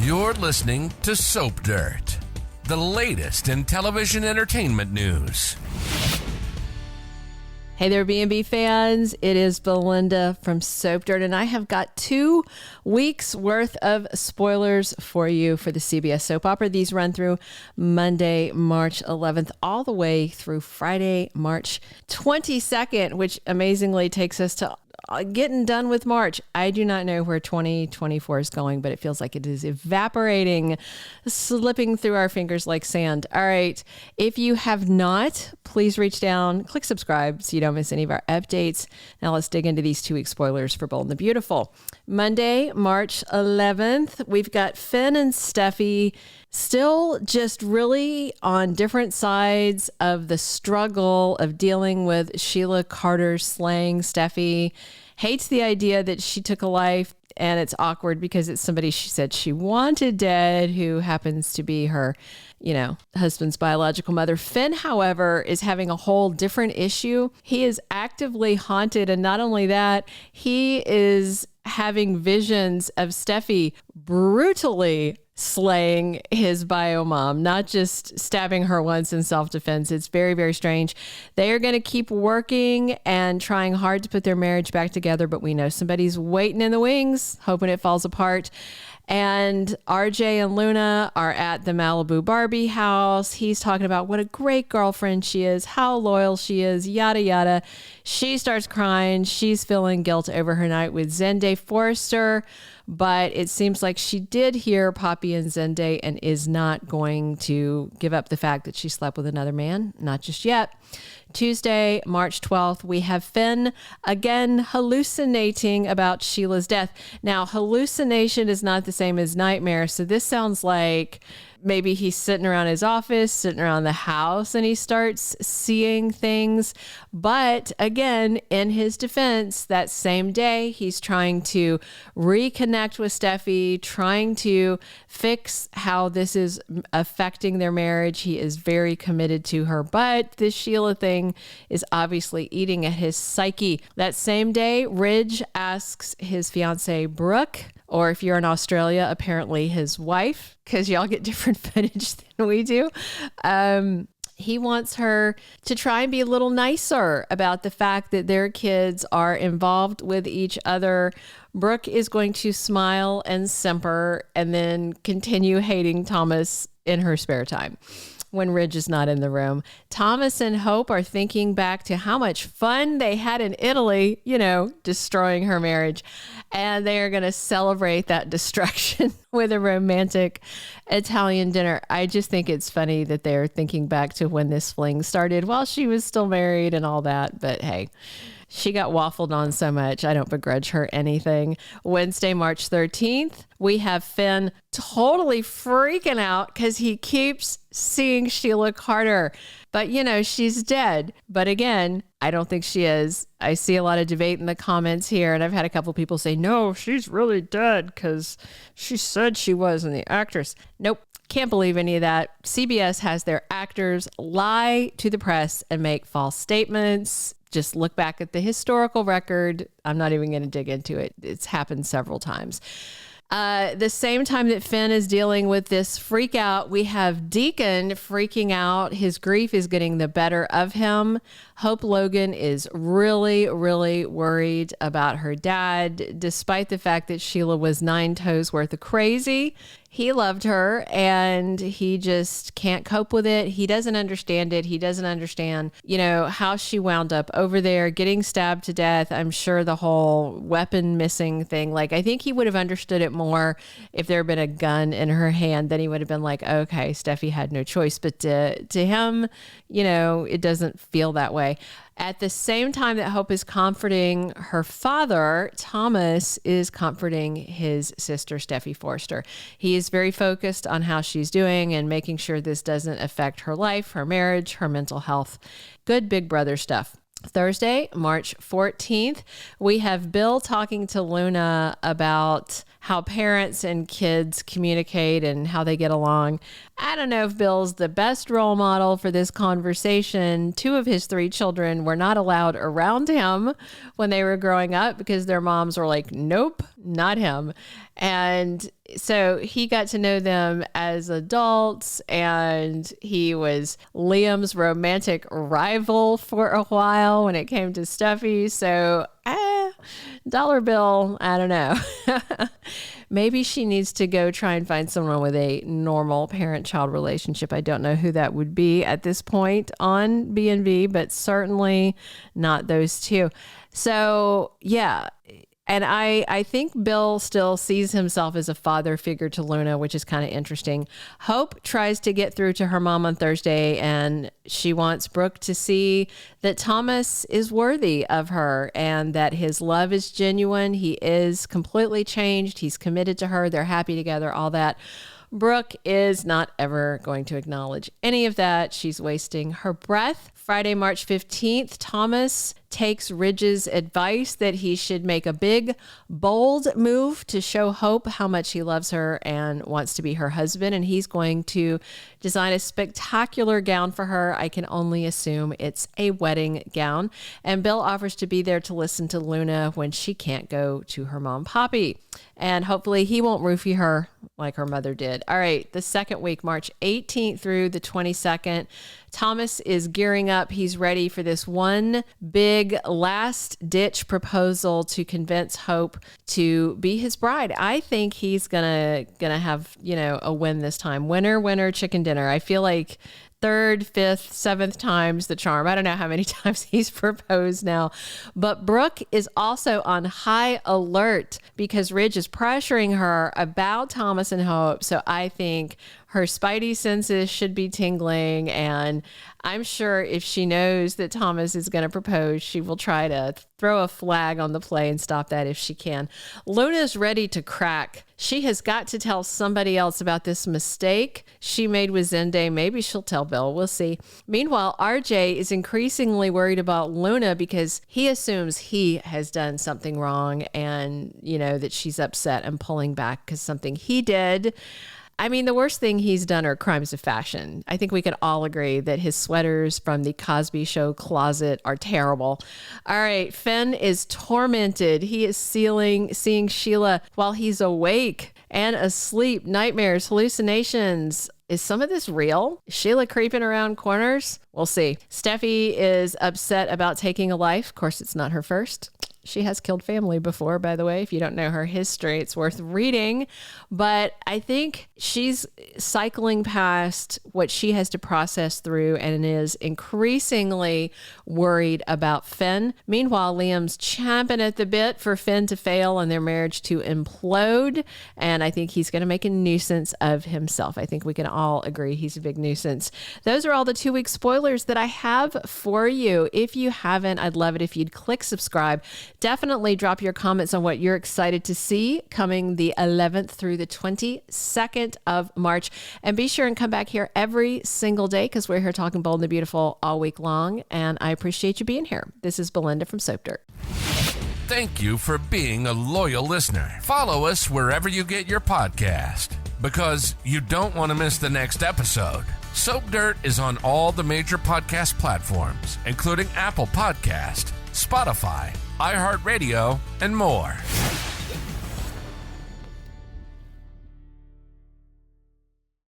You're listening to Soap Dirt, the latest in television entertainment news. Hey there, B&B fans. It is Belinda from Soap Dirt, and I have got 2 weeks worth of spoilers for you for the CBS soap opera. These run through Monday, March 11th, all the way through Friday, March 22nd, which amazingly takes us to getting done with March. I do not know where 2024 is going, but it feels like it is evaporating, slipping through our fingers like sand. All right. If you have not, please reach down, click subscribe so you don't miss any of our updates. Now let's dig into these 2-week spoilers for Bold and the Beautiful. Monday, March 11th, we've got Finn and Steffy still just really on different sides of the struggle of dealing with Sheila Carter slaying Steffy. Hates the idea that she took a life, and it's awkward because it's somebody she said she wanted dead who happens to be her, husband's biological mother. Finn, however, is having a whole different issue. He is actively haunted, and not only that, he is having visions of Steffy brutally slaying his bio mom, not just stabbing her once in self-defense. It's very, very strange. They are going to keep working and trying hard to put their marriage back together, but we know somebody's waiting in the wings, hoping it falls apart. And RJ and Luna are at the Malibu Barbie house. He's talking about what a great girlfriend she is, how loyal she is, yada, yada. She starts crying. She's feeling guilt over her night with Zende Forrester, but it seems like she did hear Poppy and Zende and is not going to give up the fact that she slept with another man. Not just yet. Tuesday, March 12th, we have Finn again hallucinating about Sheila's death. Now, hallucination is not the same as nightmare, so this sounds like maybe he's sitting around his office, sitting around the house, and he starts seeing things. But again, in his defense, that same day, he's trying to reconnect with Steffy, trying to fix how this is affecting their marriage. He is very committed to her, but this Sheila thing is obviously eating at his psyche. That same day, Ridge asks his fiancée, Brooke, or if you're in Australia, apparently his wife, because y'all get different footage than we do. He wants her to try and be a little nicer about the fact that their kids are involved with each other. Brooke is going to smile and simper and then continue hating Thomas in her spare time when Ridge is not in the room. Thomas and Hope are thinking back to how much fun they had in Italy, destroying her marriage. And they are going to celebrate that destruction with a romantic Italian dinner. I just think it's funny that they're thinking back to when this fling started while she was still married and all that. But hey, she got waffled on so much. I don't begrudge her anything. Wednesday, March 13th, we have Finn totally freaking out because he keeps seeing Sheila Carter. But, she's dead. But again, I don't think she is. I see a lot of debate in the comments here, and I've had a couple people say, no, she's really dead because she said she was in the actress. Nope. Can't believe any of that. CBS has their actors lie to the press and make false statements. Just look back at the historical record. I'm not even going to dig into it. It's happened several times. The same time that Finn is dealing with this freak out, we have Deacon freaking out. His grief is getting the better of him. Hope Logan is really, really worried about her dad, despite the fact that Sheila was 9 toes worth of crazy. He loved her and he just can't cope with it. He doesn't understand it. He doesn't understand, how she wound up over there getting stabbed to death. I'm sure the whole weapon missing thing, I think he would have understood it more if there had been a gun in her hand. Then he would have been like, okay, Steffy had no choice. But to him, it doesn't feel that way. At the same time that Hope is comforting her father, Thomas is comforting his sister, Steffy Forrester. He is very focused on how she's doing and making sure this doesn't affect her life, her marriage, her mental health. Good big brother stuff. Thursday, March 14th, we have Bill talking to Luna about how parents and kids communicate and how they get along. I don't know if Bill's the best role model for this conversation. 2 of his 3 children were not allowed around him when they were growing up because their moms were like, nope, not him. And so he got to know them as adults, and he was Liam's romantic rival for a while when it came to Steffy. So, dollar bill, I don't know. Maybe she needs to go try and find someone with a normal parent-child relationship. I don't know who that would be at this point on B&B, but certainly not those two. So, yeah. And I think Bill still sees himself as a father figure to Luna, which is kind of interesting. Hope tries to get through to her mom on Thursday, and she wants Brooke to see that Thomas is worthy of her and that his love is genuine. He is completely changed. He's committed to her. They're happy together, all that. Brooke is not ever going to acknowledge any of that. She's wasting her breath. Friday, March 15th, Thomas takes Ridge's advice that he should make a big, bold move to show Hope how much he loves her and wants to be her husband. And he's going to design a spectacular gown for her. I can only assume it's a wedding gown. And Bill offers to be there to listen to Luna when she can't go to her mom, Poppy. And hopefully he won't roofie her like her mother did. All right, the second week, March 18th through the 22nd, Thomas is gearing up. He's ready for this one big last-ditch proposal to convince Hope to be his bride. I think he's gonna have, a win this time. Winner, winner, chicken dinner. I feel like third, fifth, seventh times the charm. I don't know how many times he's proposed now. But Brooke is also on high alert because Ridge is pressuring her about Thomas and Hope. So I think her spidey senses should be tingling, and I'm sure if she knows that Thomas is going to propose, she will try to throw a flag on the play and stop that if she can. Luna's ready to crack. She has got to tell somebody else about this mistake she made with Zende. Maybe she'll tell Bill. We'll see. Meanwhile, RJ is increasingly worried about Luna because he assumes he has done something wrong and, that she's upset and pulling back because something he did. I mean, the worst thing he's done are crimes of fashion. I think we can all agree that his sweaters from the Cosby Show closet are terrible. All right, Finn is tormented. He is seeing Sheila while he's awake and asleep. Nightmares, hallucinations. Is some of this real? Is Sheila creeping around corners? We'll see. Steffy is upset about taking a life. Of course, it's not her first. She has killed family before, by the way. If you don't know her history, it's worth reading. But I think she's cycling past what she has to process through and is increasingly worried about Finn. Meanwhile, Liam's champing at the bit for Finn to fail and their marriage to implode. And I think he's going to make a nuisance of himself. I think we can all agree he's a big nuisance. Those are all the 2-week spoilers that I have for you. If you haven't, I'd love it if you'd click subscribe. Definitely drop your comments on what you're excited to see coming the 11th through the 22nd of March. And be sure and come back here every single day because we're here talking Bold and the Beautiful all week long. And I appreciate you being here. This is Belinda from Soap Dirt. Thank you for being a loyal listener. Follow us wherever you get your podcast because you don't want to miss the next episode. Soap Dirt is on all the major podcast platforms, including Apple Podcast, Spotify, iHeartRadio, and more.